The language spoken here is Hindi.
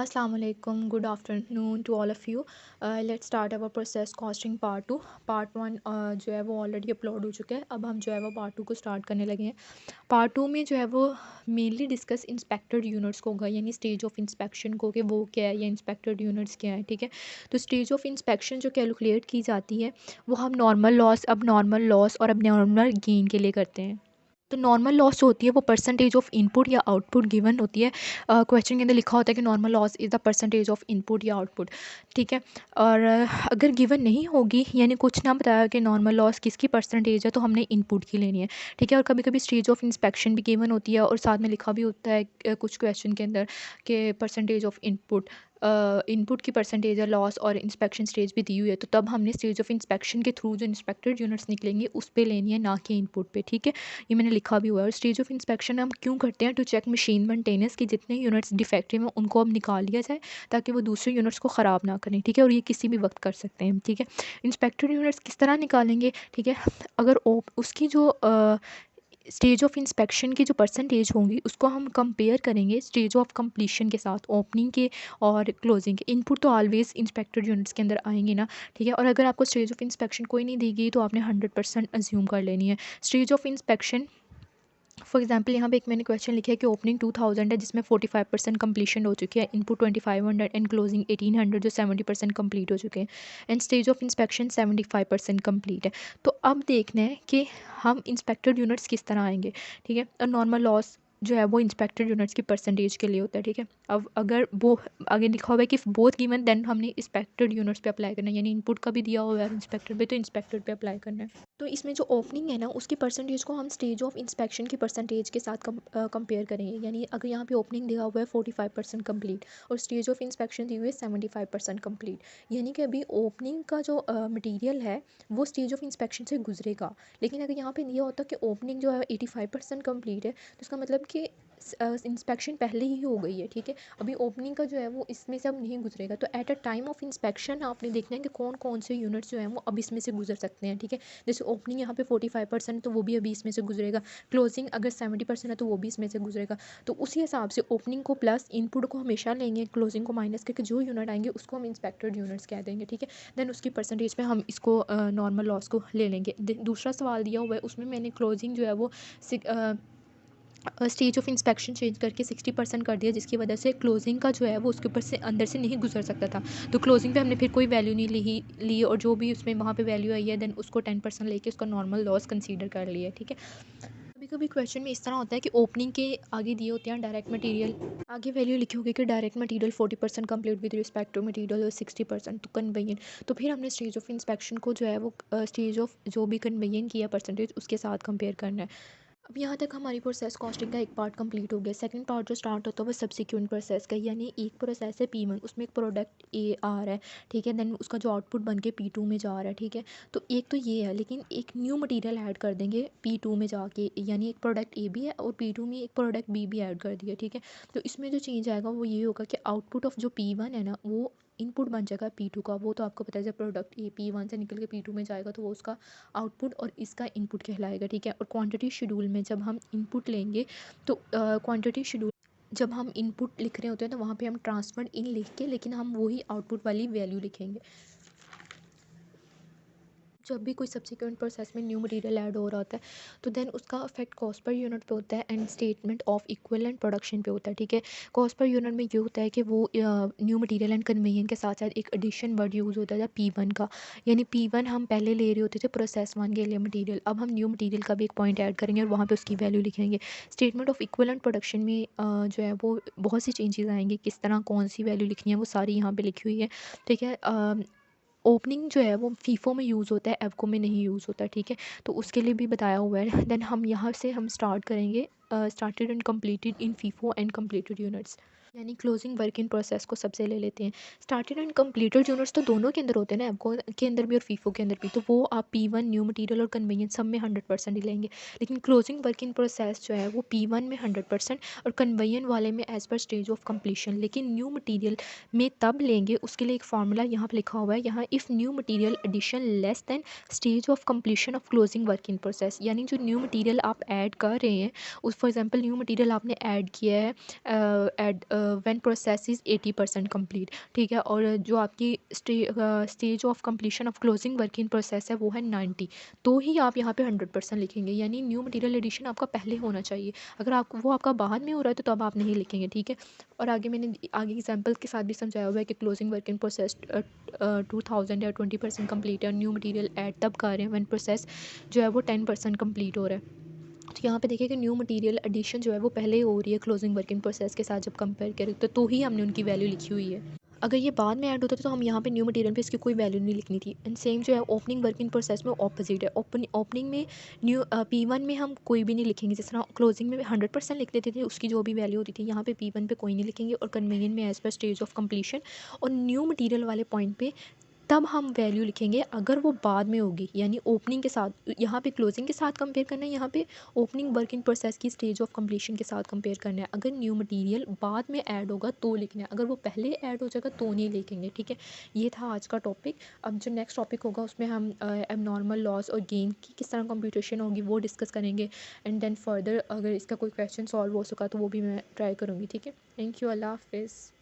अस्सलाम वालेकुम, good afternoon to all of you. Let's start our process costing part 2। Part 1 जो है वो ऑलरेडी अपलोड हो चुका है। अब हम जो है वो पार्ट 2 को स्टार्ट करने लगे हैं। पार्ट 2 में जो है वो मेनली डिस्कस इंस्पेक्टेड यूनिट्स को होगा, यानी स्टेज ऑफ इंस्पेक्शन को, कि वो क्या है या इंस्पेक्टेड यूनिट्स क्या है। ठीक है, तो स्टेज ऑफ इंस्पेक्शन जो कैलकुलेट की जाती है वो हम नॉर्मल लॉस, अब नॉर्मल लॉस और अब नॉर्मल गेन के लिए करते हैं। तो नॉर्मल लॉस जो होती है वो परसेंटेज ऑफ इनपुट या आउटपुट गिवन होती है। क्वेश्चन के अंदर लिखा होता है कि normal loss is the percentage of input या आउटपुट। ठीक है, और अगर गिवन नहीं होगी, यानी कुछ ना बताया कि नॉर्मल लॉस किसकी परसेंटेज है, तो हमने इनपुट की लेनी है। ठीक है, और कभी कभी स्टेज ऑफ इंस्पेक्शन भी गिवन होती है और साथ में लिखा भी होता है कुछ क्वेश्चन के अंदर कि परसेंटेज ऑफ इनपुट, इनपुट की परसेंटेज है लॉस, और इंस्पेक्शन स्टेज भी दी हुई है। तो तब हमने स्टेज ऑफ इंस्पेक्शन के थ्रू जो इंस्पेक्टेड यूनिट्स निकलेंगे उस पे लेनी है, ना कि इनपुट पे। ठीक है, ये मैंने लिखा भी हुआ है। और स्टेज ऑफ इंस्पेक्शन हम क्यों करते हैं? टू चेक मशीन मेंटेनेंस की जितने यूनिट्स डिफेक्टिव हैं उनको अब निकाल लिया जाए, ताकि वो दूसरे यूनिट्स को ख़राब ना करें। ठीक है, और ये किसी भी वक्त कर सकते हैं। ठीक है, इंस्पेक्टेड यूनिट्स किस तरह निकालेंगे? ठीक है, अगर उसकी जो स्टेज ऑफ इंस्पेक्शन की जो परसेंटेज होंगी उसको हम कंपेयर करेंगे स्टेज ऑफ कंप्लीशन के साथ, ओपनिंग के और क्लोजिंग के। इनपुट तो ऑलवेज इंस्पेक्टेड यूनिट्स के अंदर आएंगे ना। ठीक है, और अगर आपको स्टेज ऑफ इंस्पेक्शन कोई नहीं दी गई तो आपने 100% अज्यूम कर लेनी है। Stage of inspection for example यहाँ पे एक मैंने क्वेश्चन लिखा है कि ओपनिंग 2000 है जिसमें 45% कंप्लीशन हो चुकी है, इनपुट 2500 एंड क्लोजिंग 1800 जो 70% कंप्लीट हो चुके हैं, and stage of inspection 75% complete है। तो अब देखना है कि हम इंस्पेक्टेड यूनिट्स किस तरह आएंगे। ठीक है, और नॉर्मल लॉस जो है वो इंस्पेक्टेड यूनिट्स की परसेंटेज के लिए होता है। ठीक है, अब अगर वो आगे लिखा हुआ है कि बोथ गिवन, देन हमने इंस्पेक्टेड यूनिट्स पे अप्लाई करना है, यानी इनपुट का भी दिया हुआ है इंस्पेक्टेड पे, तो इंस्पेक्टेड पे अप्लाई करना है। तो इसमें जो ओपनिंग है ना उसकी परसेंटेज को हम स्टेज ऑफ इंस्पेक्शन की परसेंटेज के साथ कंपेयर करेंगे। यानी अगर यहाँ पे ओपनिंग दिया हुआ है 45% कंप्लीट और स्टेज ऑफ इंस्पेक्शन दी हुई है 75% कंप्लीट, यानी कि अभी ओपनिंग का जो मटेरियल है वो स्टेज ऑफ इंस्पेक्शन से गुजरेगा। लेकिन अगर यहाँ पे दिया होता कि ओपनिंग जो है 85% कंप्लीट है, तो इसका मतलब कि इंस्पेक्शन पहले ही हो गई है। ठीक है, अभी ओपनिंग का जो है वो इसमें से अब नहीं गुजरेगा। तो at a time of inspection आपने देखना है कि कौन कौन से यूनिट्स जो हैं वो अब इसमें से गुजर सकते हैं। ठीक है, जैसे ओपनिंग यहाँ पे 45% तो वो भी अभी इसमें से गुजरेगा, क्लोजिंग अगर 70% है तो वो भी इसमें से गुजरेगा। तो उसी हिसाब से ओपनिंग को प्लस इनपुट को हमेशा लेंगे, क्लोजिंग को माइनस करके जो यूनिट आएंगे उसको हम इंस्पेक्टेड यूनिट्स कह देंगे। ठीक है, देन उसकी परसेंटेज पे हम इसको नॉर्मल लॉस को ले लेंगे। दूसरा सवाल दिया हुआ है उसमें मैंने क्लोजिंग जो है वो स्टेज ऑफ इंस्पेक्शन चेंज करके 60% कर दिया, जिसकी वजह से क्लोजिंग का जो है वो उसके ऊपर से अंदर से नहीं गुजर सकता था। तो क्लोजिंग पे हमने फिर कोई वैल्यू नहीं ली और जो भी उसमें वहाँ पे वैल्यू आई है देन उसको 10% लेके उसका नॉर्मल लॉस कंसीडर कर लिया। ठीक है, कभी कभी क्वेश्चन में इस तरह होता है कि ओपनिंग के आगे दिए होते हैं डायरेक्ट मटेरियल, आगे वैल्यू लिखी होगी कि direct material 40% complete with respect to material और 60% तो कन्वेयन। तो फिर हमने स्टेज ऑफ इंस्पेक्शन को जो है वो स्टेज ऑफ जो भी कन्वेयन किया परसेंटेज उसके साथ कंपेयर करना है। अब यहाँ तक हमारी प्रोसेस कॉस्टिंग का एक पार्ट कंप्लीट हो गया। सेकंड पार्ट जो स्टार्ट होता है वो सब्सिक्वेंट प्रोसेस का, यानी एक प्रोसेस है P1, उसमें एक प्रोडक्ट ए आ रहा है। ठीक है, देन उसका जो आउटपुट बन के P2 में जा रहा है। ठीक है, तो एक तो ये है, लेकिन एक न्यू मटेरियल ऐड कर देंगे P2 में जाके, यानी एक प्रोडक्ट ए भी है और P2 में एक प्रोडक्ट बी भी ऐड कर दिया। ठीक है, तो इसमें जो चेंज आएगा वो ये होगा कि आउटपुट ऑफ जो P1 है ना वो इनपुट बन जाएगा P2 का। वो तो आपको पता है जब प्रोडक्ट ए P1 से निकल के P2 में जाएगा तो वो उसका आउटपुट और इसका इनपुट कहलाएगा। ठीक है, और क्वांटिटी शेड्यूल में जब हम इनपुट लेंगे तो क्वांटिटी शेड्यूल जब हम इनपुट लिख रहे होते हैं तो वहाँ पे हम ट्रांसफर इन लिख के, लेकिन हम वही आउटपुट वाली वैल्यू लिखेंगे। जब भी कोई सब्सिक्वेंट प्रोसेस में न्यू मटेरियल ऐड हो रहा होता है तो देन उसका इफेक्ट कॉस्ट पर यूनिट पे होता है and statement of equivalent production पे होता है। ठीक है, कॉस्ट पर यूनिट में ये होता है कि वो न्यू मटेरियल एंड कन्वेयन के साथ साथ एक एडिशन वर्ड यूज़ होता है P1 का, यानी P1 हम पहले ले रहे होते थे प्रोसेस 1 के लिए मटेरियल, अब हम न्यू मटेरियल का भी एक पॉइंट ऐड करेंगे और वहाँ पे उसकी वैल्यू लिखेंगे। स्टेटमेंट ऑफ इक्विवेलेंट प्रोडक्शन में जो है वो बहुत सी चेंजेस आएंगे, किस तरह कौन सी वैल्यू लिखनी है वो सारी यहाँ पे लिखी हुई है। ठीक है, ओपनिंग जो है वो फीफो में यूज़ होता है, एवको में नहीं यूज़ होता। ठीक है, तो उसके लिए भी बताया हुआ है। देन हम यहाँ से हम स्टार्ट करेंगे started and completed in FIFO and completed units, यानी क्लोजिंग वर्क इन प्रोसेस को सबसे ले लेते हैं। स्टार्टेड एंड कंप्लीटेड यूनिट्स तो दोनों के अंदर होते हैं ना, एवको के अंदर भी और फीफो के अंदर भी, तो वो आप P1 न्यू मटेरियल और कन्वेयंस सब में 100% ही लेंगे। लेकिन क्लोजिंग वर्क इन प्रोसेस जो है वो P1 में 100% और कन्वेयन वाले में as per stage of completion, लेकिन न्यू मटीरियल में तब लेंगे। उसके लिए एक फार्मूला यहाँ पे लिखा हुआ है, यहाँ if new material addition less than stage of completion of closing work in process, यानी जो न्यू मटेरियल आप ऐड कर रहे हैं उस फॉर एग्जांपल न्यू मटेरियल आपने ऐड किया है add when process is 80% complete, ठीक है। और जो आपकी stage of completion of closing work in process है वो है 90, तो ही आप यहाँ पे 100% लिखेंगे। यानी न्यू मटेरियल एडिशन आपका पहले होना चाहिए। अगर आप वो आपका बाद में हो रहा है तो तब आप नहीं लिखेंगे, ठीक है। और आगे मैंने आगे एग्जाम्पल के साथ भी समझाया हुआ है कि क्लोजिंग वर्क इन प्रोसेस 2000 या 20% कंप्लीट है, और न्यू मटेरियल ऐड तब कर रहे हैं व्हेन प्रोसेस जो है वो 10% कंप्लीट हो रहा है। तो यहाँ पे देखिए कि न्यू मटेरियल एडिशन जो है वो पहले ही हो रही है क्लोजिंग वर्किंग प्रोसेस के साथ जब कंपेयर करें, तो ही हमने उनकी वैल्यू लिखी हुई है। अगर ये बाद में ऐड होता तो हम यहाँ पे न्यू मटेरियल पे इसकी कोई वैल्यू नहीं लिखनी थी। एंड सेम जो है ओपनिंग वर्किंग प्रोसेस में ऑपोजिट है। ओपनिंग में P1 में हम कोई भी नहीं लिखेंगे, जिस तरह क्लोजिंग में 100% लिख देते थे, उसकी जो भी वैल्यू होती थी यहाँ पे P1 पे कोई नहीं लिखेंगे, और कन्वेनियंट में as per stage of completion और न्यू मटेरियल वाले पॉइंट पे तब हम वैल्यू लिखेंगे अगर वो बाद में होगी। यानी ओपनिंग के साथ, यहाँ पे क्लोजिंग के साथ कंपेयर करना है, यहाँ पे ओपनिंग वर्क इन प्रोसेस की स्टेज ऑफ कंप्लीशन के साथ कंपेयर करना है। अगर न्यू मटेरियल बाद में ऐड होगा तो लिखना है, अगर वो पहले ऐड हो जाएगा तो नहीं लिखेंगे, ठीक है। ये था आज का टॉपिक। अब जो नेक्स्ट टॉपिक होगा उसमें हम एबनॉर्मल लॉस और गेन की किस तरह कंप्यूटेशन होगी वो डिस्कस करेंगे। एंड देन फर्दर अगर इसका कोई क्वेश्चन सॉल्व हो सका तो वो भी मैं ट्राई करूँगी, ठीक है। थैंक यू, अल्लाह हाफिज़।